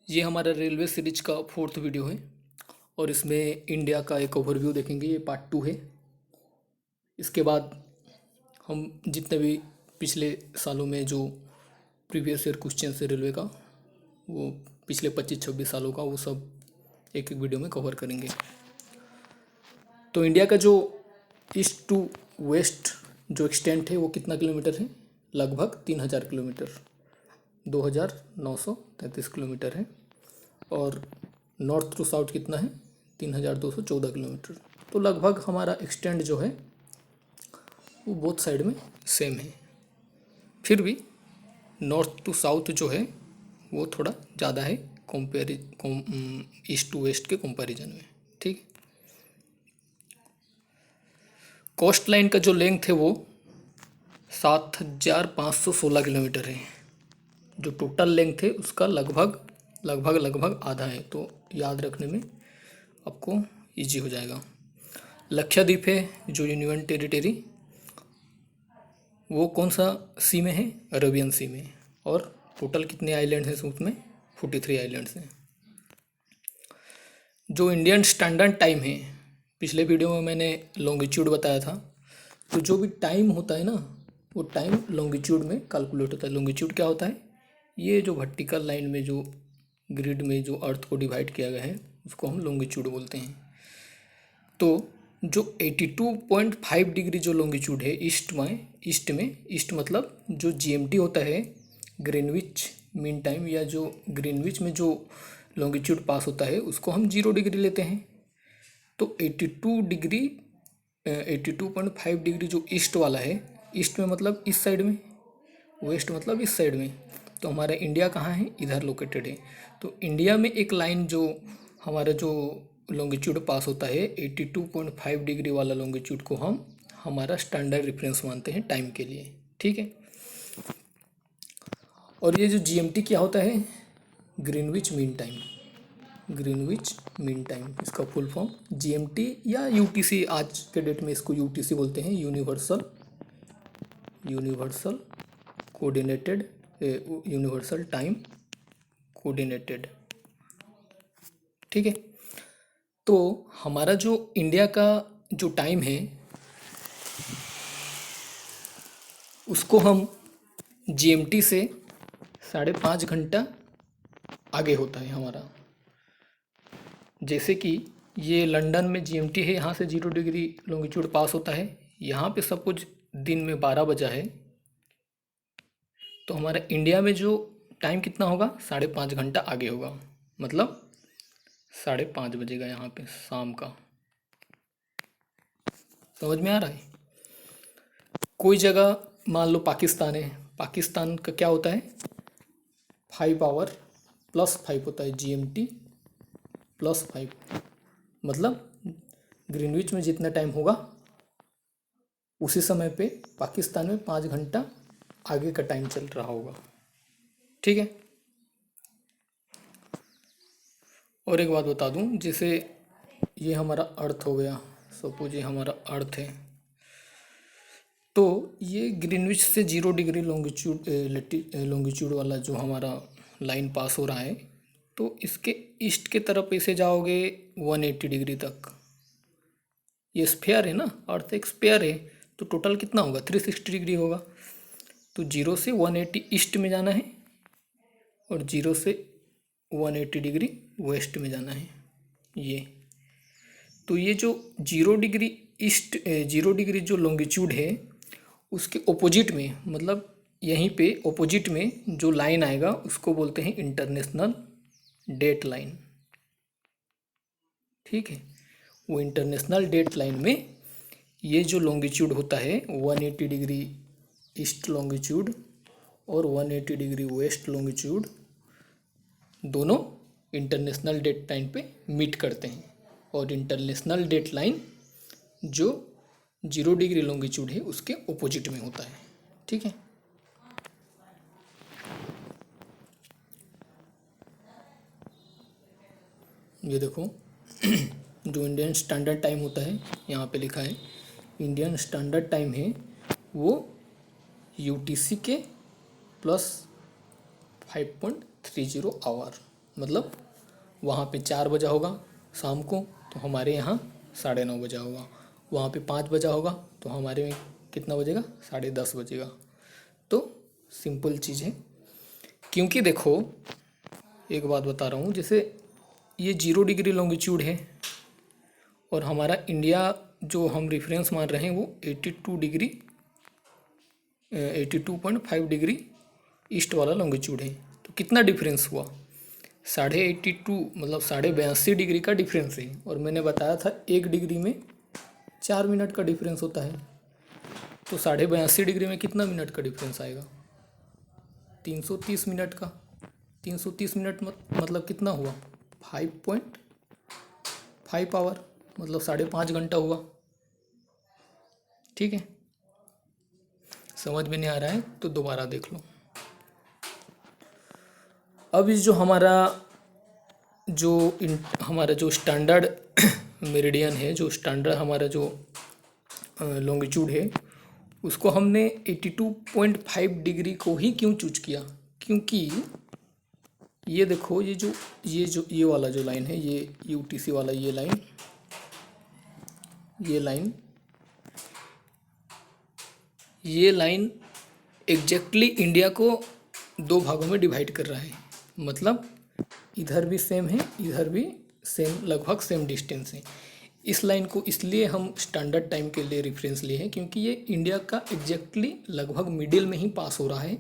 ये हमारा railway series का 4th वीडियो है और इसमें इंडिया का एक ओवरव्यू देखेंगे। ये पार्ट 2 है। इसके बाद हम जितने भी पिछले सालों में जो प्रीवियस ईयर क्वेश्चन है रेलवे का, वो पिछले 25-26 सालों का, वो सब एक एक वीडियो में कवर करेंगे। तो इंडिया का जो ईस्ट टू वेस्ट जो एक्सटेंट है वो कितना किलोमीटर है? लगभग 3000 किलोमीटर, 2933 किलोमीटर है। और नॉर्थ टू साउथ कितना है? 3214 किलोमीटर। तो लगभग हमारा एक्सटेंड जो है वो बोथ साइड में सेम है। फिर भी नॉर्थ टू साउथ जो है वो थोड़ा ज़्यादा है ईस्ट टू वेस्ट के कंपैरिजन में। ठीक। कोस्ट लाइन का जो लेंथ है वो 7516 किलोमीटर है। जो टोटल लेंथ है उसका लगभग आधा है। तो याद रखने में आपको इजी हो जाएगा। लक्षद्वीप है जो यूनियन टेरिटरी, वो कौन सा सी में है? अरेबियन सी में। और टोटल कितने आइलैंड्स हैं उसमें? 43 आइलैंड्स हैं। जो इंडियन स्टैंडर्ड टाइम है, पिछले वीडियो में मैंने लॉन्गिट्यूड बताया था। तो जो भी टाइम होता है ना, वो टाइम लॉन्गिट्यूड में कैलकुलेट होता है। लॉन्गिट्यूड क्या होता है? ये जो वर्टिकल लाइन में जो ग्रिड में जो अर्थ को डिवाइड किया गया है उसको हम लॉन्गिट्यूड बोलते हैं। तो जो 82.5 डिग्री जो लॉन्गिट्यूड है ईस्ट में, ईस्ट मतलब जो जीएमटी होता है, ग्रीनविच मीन टाइम, या जो ग्रीनविच में जो लॉन्गिट्यूड पास होता है उसको हम 0 डिग्री लेते हैं। तो 82.5 डिग्री जो ईस्ट वाला है, ईस्ट में मतलब इस साइड में, वेस्ट मतलब इस साइड में। तो हमारा इंडिया कहाँ है? इधर लोकेटेड है। तो इंडिया में एक लाइन जो हमारा जो लॉन्गिट्यूड पास होता है 82.5 डिग्री वाला लॉन्गिट्यूड को हम हमारा स्टैंडर्ड रेफरेंस मानते हैं टाइम के लिए। ठीक है। और ये जो जीएमटी क्या होता है? Greenwich mean time. Greenwich mean time, इसका फुल फॉर्म जीएमटी या यूटीसी, आज के डेट में इसको यूटीसी बोलते हैं, universal coordinated universal time coordinated. ठीक है। तो हमारा जो इंडिया का जो टाइम है उसको हम जीएमटी से 5.5 घंटा आगे होता है हमारा। जैसे कि ये लंदन में जीएमटी है, यहाँ से 0 डिग्री लॉन्गिट्यूड पास होता है। यहाँ पे सब कुछ दिन में 12 बजा है। तो हमारा इंडिया में जो टाइम कितना होगा? 5.5 घंटा आगे होगा, मतलब 5:30 बजेगा यहाँ पे शाम का। समझ में आ रहा है? कोई जगह मान लो पाकिस्तान है, पाकिस्तान का क्या होता है? 5 आवर +5 होता है, जीएमटी +5, मतलब ग्रीनविच में जितना टाइम होगा उसी समय पे पाकिस्तान में 5 घंटा आगे का टाइम चल रहा होगा। ठीक है। और एक बात बता दूं, जैसे ये हमारा अर्थ हो गया, सपोज ये हमारा अर्थ है, तो ये ग्रीनविच से 0 डिग्री लॉन्गिट्यूड वाला जो हमारा लाइन पास हो रहा है, तो इसके ईस्ट के तरफ ऐसे जाओगे 180 डिग्री तक। ये स्फेयर है ना, अर्थ एक स्फेयर है, तो टोटल कितना होगा? 360 डिग्री होगा। तो 0 से 180 ईस्ट में जाना है और 0 से 180 डिग्री वेस्ट में जाना है। ये तो ये जो 0 डिग्री जो लॉन्गिट्यूड है उसके ओपोजिट में, मतलब यहीं पे ओपोजिट में जो लाइन आएगा उसको बोलते हैं इंटरनेशनल डेट लाइन। ठीक है। वो इंटरनेशनल डेट लाइन में ये जो लॉन्गिट्यूड होता है 180 डिग्री ईस्ट लॉन्गिट्यूड और 180 डिग्री वेस्ट लॉन्गिट्यूड, दोनों इंटरनेशनल डेट लाइन पे मीट करते हैं। और इंटरनेशनल डेट लाइन जो 0 डिग्री लॉन्गिट्यूड है उसके ओपोजिट में होता है। ठीक है। ये देखो जो इंडियन स्टैंडर्ड टाइम होता है, यहाँ पे लिखा है इंडियन स्टैंडर्ड टाइम है वो यूटीसी के +5.30 आवर, मतलब वहाँ पे 4 बजा होगा शाम को, तो हमारे यहाँ 9:30 बजा होगा। वहाँ पे 5 बजा होगा तो हमारे में कितना बजेगा, 10:30 बजेगा। तो सिंपल चीज़ है। क्योंकि देखो एक बात बता रहा हूँ, जैसे ये 0 डिग्री लॉन्गिट्यूड है और हमारा इंडिया जो हम रेफरेंस मान रहे हैं वो 82.5 डिग्री ईस्ट वाला लॉन्गिट्यूड है। तो कितना डिफरेंस हुआ, 82.5 मतलब 82.5 डिग्री का डिफरेंस है। और मैंने बताया था 1 डिग्री में 4 मिनट का डिफरेंस होता है। तो 82.5 डिग्री में कितना मिनट का डिफरेंस आएगा, 330 मिनट का। 330 मिनट मतलब कितना हुआ, 5.5 आवर, मतलब 5.5 घंटा हुआ। ठीक है, समझ में नहीं आ रहा है तो दोबारा देख लो। अब इस जो हमारा जो स्टैंडर्ड मेरिडियन है, जो स्टैंडर्ड हमारा जो लॉन्गिट्यूड है, उसको हमने 82.5 डिग्री को ही क्यों चूज किया, क्योंकि ये देखो ये वाला जो लाइन है, ये यूटीसी वाला ये लाइन एग्जैक्टली इंडिया को 2 भागों में डिवाइड कर रहा है। मतलब इधर भी सेम है, इधर भी सेम, लगभग सेम डिस्टेंस है। इस लाइन को इसलिए हम स्टैंडर्ड टाइम के लिए रेफरेंस लिए हैं क्योंकि ये इंडिया का एग्जैक्टली लगभग मिडिल में ही पास हो रहा है।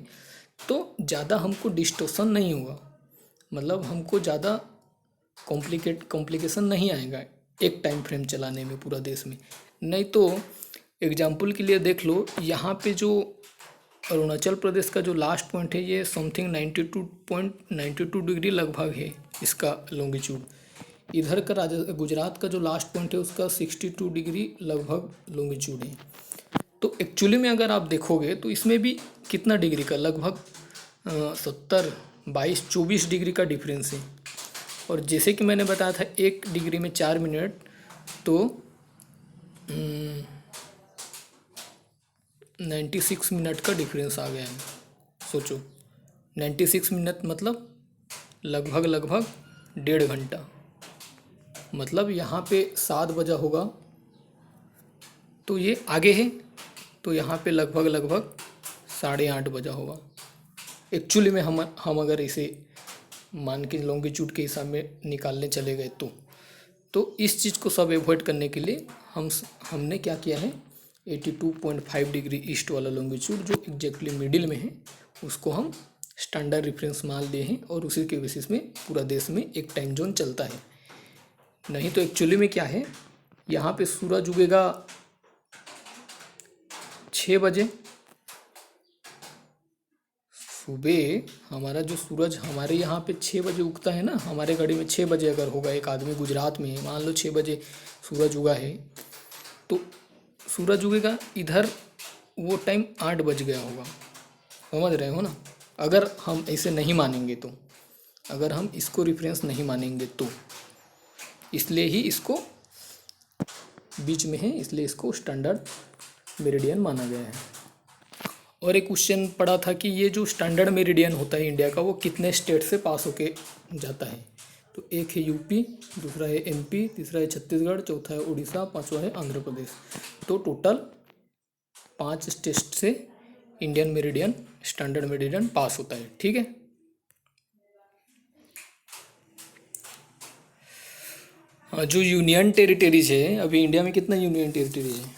तो ज़्यादा हमको डिस्टोर्शन नहीं होगा, मतलब हमको ज़्यादा कॉम्प्लिकेशन नहीं आएगा एक टाइम फ्रेम चलाने में पूरा देश में। नहीं तो एग्जाम्पल के लिए देख लो, यहाँ पे जो अरुणाचल प्रदेश का जो लास्ट पॉइंट है ये समथिंग 92.92 डिग्री लगभग है इसका लॉन्गिट्यूड। इधर का गुजरात का जो लास्ट पॉइंट है उसका 62 डिग्री लगभग लॉन्गिट्यूड है। तो एक्चुअली में अगर आप देखोगे तो इसमें भी कितना डिग्री का, लगभग 70, 22, 24 डिग्री का डिफरेंस है। और जैसे कि मैंने बताया था 1 डिग्री में 4 मिनट, तो 96 मिनट का डिफरेंस आ गया है। सोचो 96 मिनट मतलब लगभग 1.5 घंटा। मतलब यहाँ पे 7 बजा होगा तो ये आगे है, तो यहाँ पे लगभग 8:30 बजा होगा। एक्चुअली में हम अगर इसे मान के लॉन्गिट्यूड के हिसाब में निकालने चले गए तो इस चीज़ को सब एवॉइड करने के लिए हमने क्या किया है, 82.5 डिग्री ईस्ट वाला लॉन्गिट्यूड जो एग्जैक्टली मिडिल में है उसको हम स्टैंडर्ड रेफरेंस मान लिए हैं और उसी के बेसिस में पूरा देश में एक टाइम जोन चलता है। नहीं तो एक्चुअली में क्या है, यहाँ पे सूरज उगेगा 6 बजे सुबह। हमारा जो सूरज हमारे यहाँ पे 6 बजे उगता है ना, हमारे घड़ी में 6 बजे अगर होगा, एक आदमी गुजरात में है, मान लो 6 बजे सूरज उगा है, तो सूरज उगेगा इधर वो टाइम 8 बज गया होगा। समझ रहे हो ना। अगर हम ऐसे नहीं मानेंगे तो, अगर हम इसको रेफरेंस नहीं मानेंगे तो, इसलिए ही इसको बीच में है, इसलिए इसको स्टैंडर्ड मेरिडियन माना गया है। और एक क्वेश्चन पढ़ा था कि ये जो स्टैंडर्ड मेरिडियन होता है इंडिया का, वो कितने स्टेट से पास होके जाता है। तो एक है यूपी, दूसरा है एमपी, तीसरा है छत्तीसगढ़, चौथा है उड़ीसा, पांचवा है आंध्र प्रदेश। तो टोटल 5 स्टेट से इंडियन मेरिडियन, स्टैंडर्ड मेरिडियन पास होता है। ठीक है, जो यूनियन टेरिटरीज है, अभी इंडिया में कितना यूनियन टेरिटरीज है,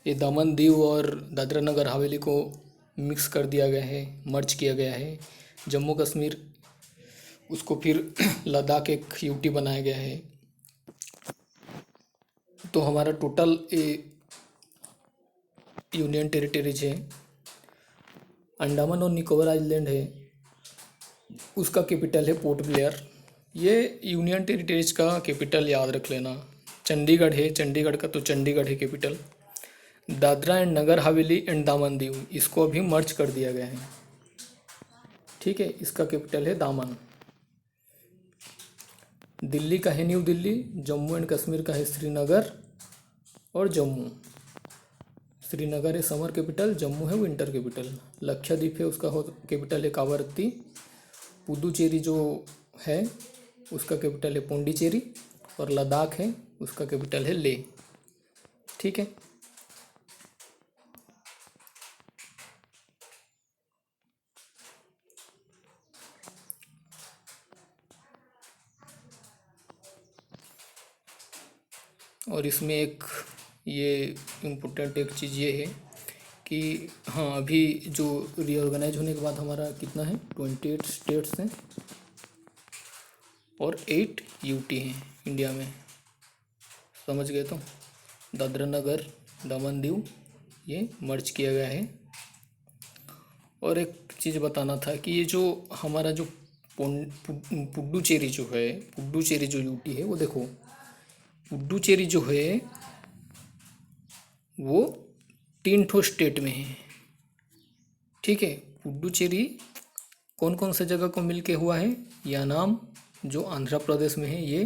ये दमन दीव और दादरा नगर हवेली को मिक्स कर दिया गया है, मर्ज किया गया है। जम्मू कश्मीर उसको फिर लद्दाख एक यूटी बनाया गया है। तो हमारा टोटल यूनियन टेरिटरीज है। अंडमान और निकोबार आइलैंड है, उसका कैपिटल है पोर्ट ब्लेयर। ये यूनियन टेरिटरीज का कैपिटल याद रख लेना। चंडीगढ़ है, चंडीगढ़ का तो चंडीगढ़ है capital. Dadra and Nagar Haveli and दामन दीव, इसको अभी मर्ज कर दिया गया है। ठीक है, इसका कैपिटल है दामन। दिल्ली का है न्यू दिल्ली, जम्मू एंड कश्मीर का है श्रीनगर और जम्मू। श्रीनगर है समर कैपिटल, जम्मू है विंटर कैपिटल। लक्षद्वीप है, उसका कैपिटल है कावरत्ती। पुदुचेरी जो है उसका कैपिटल है पौंडीचेरी, और लद्दाख है उसका कैपिटल है लेह। ठीक है। और इसमें एक ये इम्पोर्टेंट एक चीज़ ये है कि हाँ, अभी जो रीऑर्गेनाइज होने के बाद हमारा कितना है, 28 स्टेट्स हैं और 8 यूटी हैं इंडिया में। समझ गए? तो दादरा नगर दमन दीव ये मर्ज किया गया है। और एक चीज़ बताना था कि ये जो हमारा जो पुडुचेरी जो है, पुडुचेरी जो यूटी है, वो देखो पुडुचेरी जो है वो 3 ठो स्टेट में है। ठीक है। पुडुचेरी कौन कौन से जगह को मिलके हुआ है? यानाम जो आंध्र प्रदेश में है ये,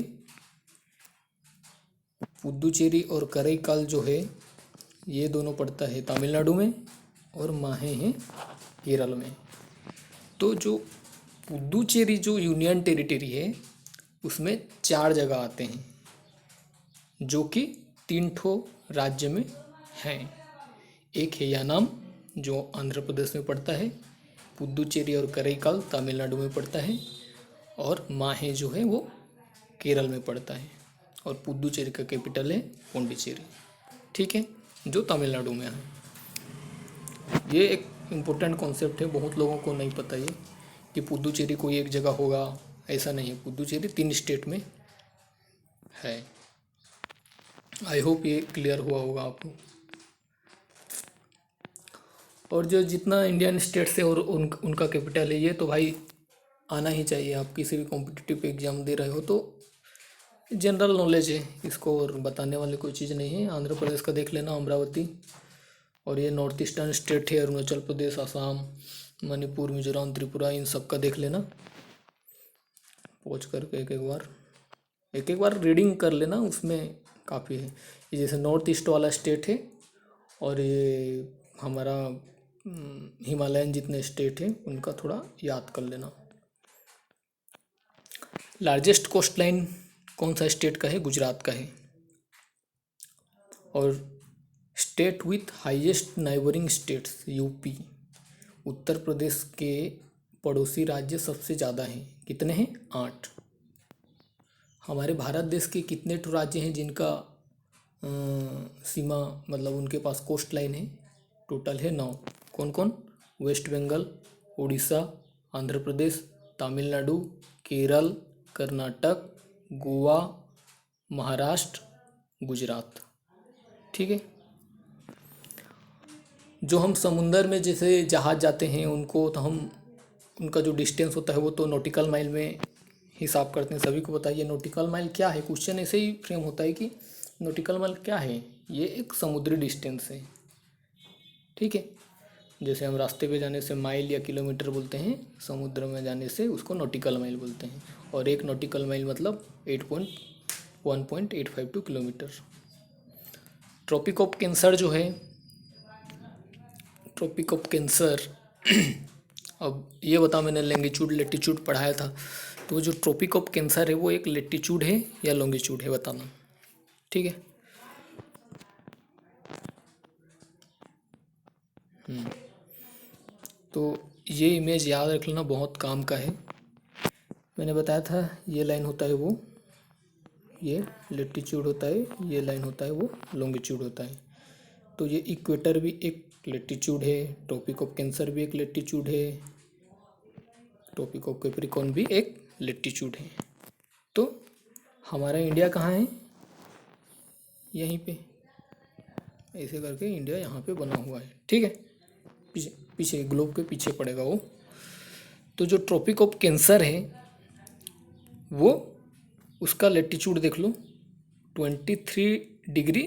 पुडुचेरी और करईकाल जो है ये दोनों पड़ता है तमिलनाडु में, और माहे हैं केरल में। तो जो पुडुचेरी जो यूनियन टेरिटरी है उसमें 4 जगह आते हैं जो कि 3 ठो राज्य में हैं। एक है यानाम जो आंध्र प्रदेश में पड़ता है, पुडुचेरी और करईकाल तमिलनाडु में पड़ता है, और माहे जो है वो केरल में पड़ता है, और पुडुचेरी का कैपिटल है पौंडीचेरी। ठीक है, जो तमिलनाडु में है। ये एक इम्पोर्टेंट कॉन्सेप्ट है, बहुत लोगों को नहीं पता ये कि पुडुचेरी कोई एक जगह होगा, ऐसा नहीं है। पुडुचेरी 3 स्टेट में है। आई होप ये क्लियर हुआ होगा आपको। और जो जितना इंडियन स्टेट्स है और उनका कैपिटल है, ये तो भाई आना ही चाहिए। आप किसी भी कॉम्पिटिटिव एग्जाम दे रहे हो तो जनरल नॉलेज है इसको, और बताने वाली कोई चीज़ नहीं है। आंध्र प्रदेश का देख लेना, अमरावती, और ये नॉर्थ ईस्टर्न स्टेट है, अरुणाचल प्रदेश, असम, मणिपुर, मिजोरम, त्रिपुरा, इन सब का देख लेना। पहुँच करके एक एक बार रीडिंग कर लेना, उसमें काफ़ी है। ये जैसे नॉर्थ ईस्ट वाला स्टेट है, और ये हमारा हिमालयन जितने स्टेट हैं उनका थोड़ा याद कर लेना। लार्जेस्ट कोस्ट लाइन कौन सा स्टेट का है? गुजरात का है। और state with highest neighbouring states, UP, Uttar Pradesh के पड़ोसी राज्य सबसे ज़्यादा हैं। कितने हैं? 8। हमारे भारत देश के कितने टू राज्य हैं जिनका सीमा, मतलब उनके पास कोस्ट लाइन है? टोटल है 9। कौन कौन? वेस्ट बंगाल, उड़ीसा, आंध्र प्रदेश, तमिलनाडु, केरल, कर्नाटक, गोवा, महाराष्ट्र, गुजरात। ठीक है। जो हम समुंदर में जैसे जहाज़ जाते हैं उनको, तो हम उनका जो डिस्टेंस होता है वो तो नॉटिकल माइल में हिसाब करते हैं। सभी को बताइए नॉटिकल माइल क्या है? क्वेश्चन ऐसे ही फ्रेम होता है कि नॉटिकल माइल क्या है? ये एक समुद्री डिस्टेंस है। ठीक है। जैसे हम रास्ते पे जाने से माइल या किलोमीटर बोलते हैं, समुद्र में जाने से उसको नॉटिकल माइल बोलते हैं। और एक नॉटिकल माइल मतलब 1.82 किलोमीटर। ट्रॉपिक ऑफ कैंसर जो है, ट्रॉपिक ऑफ कैंसर अब ये बता, मैंने लैंगिट्यूड लेटीट्यूड पढ़ाया था, तो वो जो ट्रॉपिक ऑफ कैंसर है वो एक लेटीट्यूड है या लॉन्गिट्यूड है, बताना। ठीक है। तो ये इमेज याद रख लेना, बहुत काम का है। मैंने बताया था ये लाइन होता है वो, ये लेटीट्यूड होता है, ये लाइन होता है वो लॉन्गिट्यूड होता है। तो ये इक्वेटर भी एक लेटीट्यूड है, ट्रॉपिक ऑफ कैंसर भी एक लेटीट्यूड है, ट्रॉपिक ऑफ कैप्रिकॉर्न भी एक लेटीट्यूड है। तो हमारा इंडिया कहाँ है? यहीं पे, ऐसे करके इंडिया यहाँ पे बना हुआ है। ठीक है। पीछे पीछे ग्लोब के पीछे पड़ेगा वो। तो जो ट्रॉपिक ऑफ कैंसर है वो, उसका लेटीट्यूड देख लो, 23 डिग्री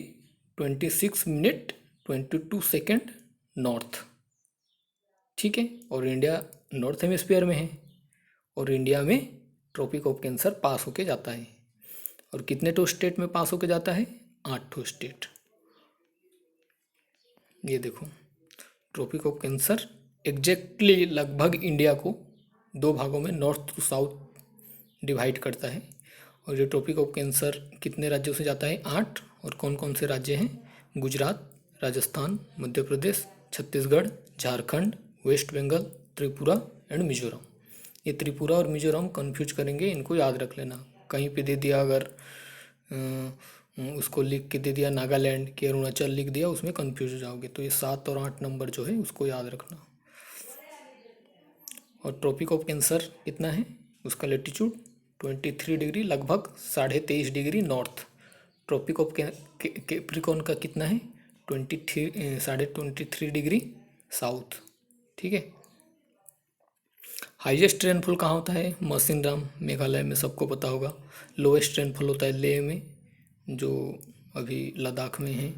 26 मिनट 22 सेकेंड नॉर्थ। ठीक है। और इंडिया नॉर्थ हेमिस्फीयर में है, और इंडिया में ट्रॉपिक ऑफ कैंसर पास होके जाता है। और कितने टो स्टेट में पास होके जाता है? 8 ठो स्टेट। ये देखो, ट्रॉपिक ऑफ कैंसर एग्जैक्टली लगभग इंडिया को 2 भागों में, नॉर्थ टू साउथ डिवाइड करता है। और ये ट्रॉपिक ऑफ कैंसर कितने राज्यों से जाता है? 8। और कौन कौन से राज्य हैं? Gujarat, Rajasthan, Madhya Pradesh, Chhattisgarh, Jharkhand, waste Bengal, Tripura and Mizoram. ये त्रिपुरा और मिजोरम कंफ्यूज करेंगे, इनको याद रख लेना। कहीं पे दे दिया अगर उसको लिख के दे दिया नागालैंड कि अरुणाचल लिख दिया, उसमें कंफ्यूज हो जाओगे। तो ये 7 और 8 नंबर जो है उसको याद रखना। और ट्रॉपिक ऑफ कैंसर कितना है? उसका लेटीट्यूड 23 डिग्री, लगभग 23.5 degree north. Tropic of Capricorn का कितना है? 23 डिग्री साउथ। ठीक है। हाईएस्ट रेनफॉल कहाँ होता है? मौसिनराम, मेघालय में, सबको पता होगा। लोएस्ट रेनफॉल होता है लेह में, जो अभी लद्दाख में है।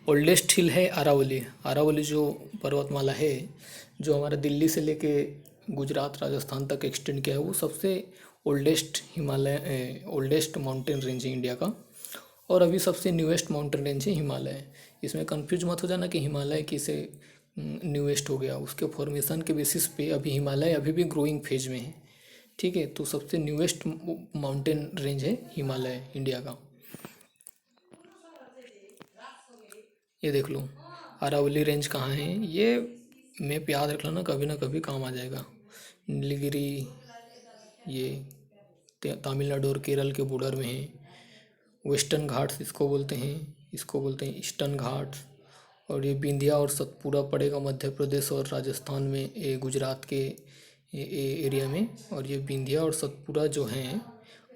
ओल्डेस्ट हिल है अरावली। अरावली जो पर्वतमाला है, जो हमारा दिल्ली से लेके गुजरात राजस्थान तक एक्सटेंड किया है, वो सबसे ओल्डेस्ट माउंटेन रेंज है इंडिया का। और अभी सबसे न्यूएस्ट माउंटेन रेंज है हिमालय। इसमें कंफ्यूज मत हो जाना कि हिमालय किसे न्यूएस्ट हो गया। उसके फॉर्मेशन के बेसिस पे अभी हिमालय अभी भी ग्रोइंग फेज में है। ठीक है। तो सबसे न्यूएस्ट माउंटेन रेंज है हिमालय इंडिया का। ये देख लो अरावली रेंज कहाँ है। ये मैप याद रख लेना, कभी ना कभी काम आ जाएगा। नीलगिरी ये तमिलनाडु और केरल के बॉर्डर में है। वेस्टर्न घाट्स इसको बोलते हैं ईस्टर्न घाट्स। और ये विंध्या और सतपुड़ा पड़ेगा मध्य प्रदेश और राजस्थान में, ये गुजरात के एरिया में। और ये विंध्या और सतपुड़ा जो हैं,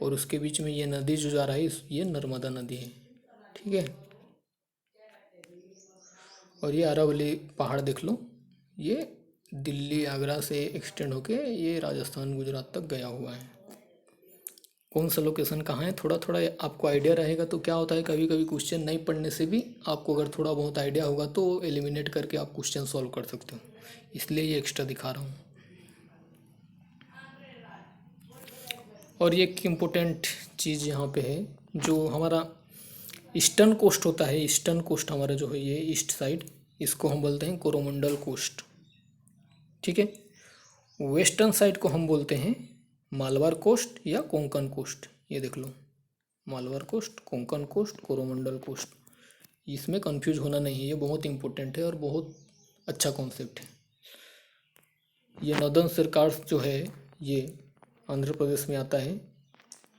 और उसके बीच में ये नदी जो जा रहा है, ये नर्मदा नदी है। ठीक है। और ये अरावली पहाड़ देख लो, ये दिल्ली आगरा से एक्सटेंड होके ये राजस्थान गुजरात तक गया हुआ है। कौन सा लोकेशन कहाँ है, थोड़ा थोड़ा आपको आइडिया रहेगा तो क्या होता है, कभी कभी क्वेश्चन नहीं पढ़ने से भी आपको अगर थोड़ा बहुत आइडिया होगा तो एलिमिनेट करके आप क्वेश्चन सॉल्व कर सकते हो। इसलिए ये एक्स्ट्रा दिखा रहा हूँ। और ये एक इम्पोर्टेंट चीज़ यहाँ पे है, जो हमारा ईस्टर्न कोस्ट होता है, ईस्टर्न कोस्ट हमारा जो है ये ईस्ट साइड, इसको हम बोलते हैं कोरोमंडल कोस्ट। ठीक है। वेस्टर्न साइड को हम बोलते हैं मालवार कोस्ट या कोंकण कोस्ट। ये देख लो, Malabar coast, Konkan coast, Coromandel coast. इसमें कंफ्यूज होना नहीं है, ये बहुत इंपॉर्टेंट है और बहुत अच्छा कॉन्सेप्ट है। ये नॉर्दर्न सरकार जो है ये आंध्र प्रदेश में आता है।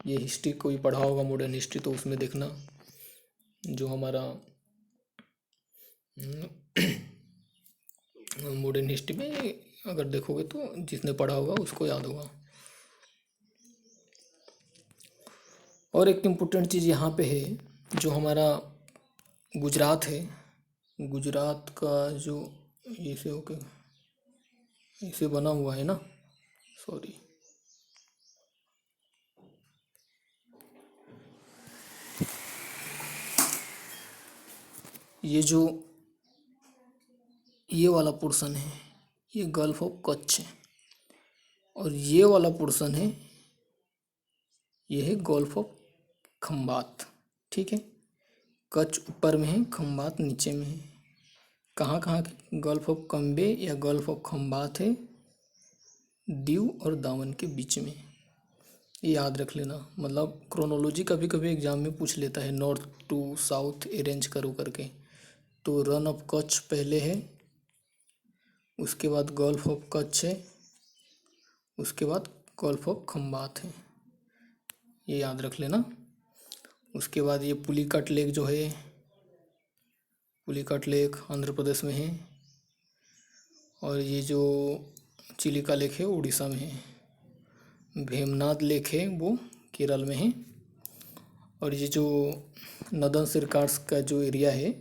ये हिस्ट्री कोई पढ़ा होगा, मॉडर्न हिस्ट्री, तो उसमें देखना जो हमारा मॉडर्न हिस्ट्री में अगर देखोगे तो जिसने पढ़ा होगा उसको याद होगा। और एक इम्पोर्टेंट चीज़ यहाँ पे है, जो हमारा गुजरात है, गुजरात का जो ऐसे होके ऐसे बना हुआ है ना, सॉरी, ये जो ये वाला पोर्शन है ये गल्फ ऑफ कच्छ है, और ये वाला पोर्शन है ये है गल्फ ऑफ खंबात। ठीक है। कच्छ ऊपर में है, खंबात नीचे में है। कहाँ कहाँ गल्फ ऑफ कम्बे या गल्फ ऑफ खंबात है? दीव और दामन के बीच में। ये याद रख लेना, मतलब क्रोनोलॉजी कभी कभी एग्जाम में पूछ लेता है, नॉर्थ टू साउथ अरेंज करो करके। तो रन ऑफ कच्छ पहले है, उसके बाद गल्फ ऑफ कच्छ है, उसके बाद गल्फ ऑफ खंबात है। ये याद रख लेना। उसके बाद ये पुलिकट लेक जो है, पुलिकट लेक आंध्र प्रदेश में है। और ये जो चिलिका लेक है उड़ीसा में है। भेमनाथ लेक है वो केरल में है। और ये जो नॉर्दर्न सरकार्स का जो एरिया है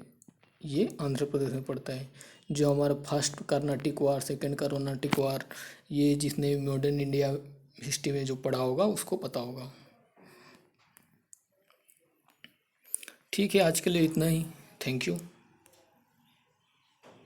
ये आंध्र प्रदेश में पड़ता है। जो हमारा फर्स्ट कर्नाटिक वार, सेकंड कर्नाटिक वार, ये जिसने मॉडर्न इंडिया हिस्ट्री में जो पढ़ा होगा उसको पता होगा। ठीक है, आज के लिए इतना ही। Thank you.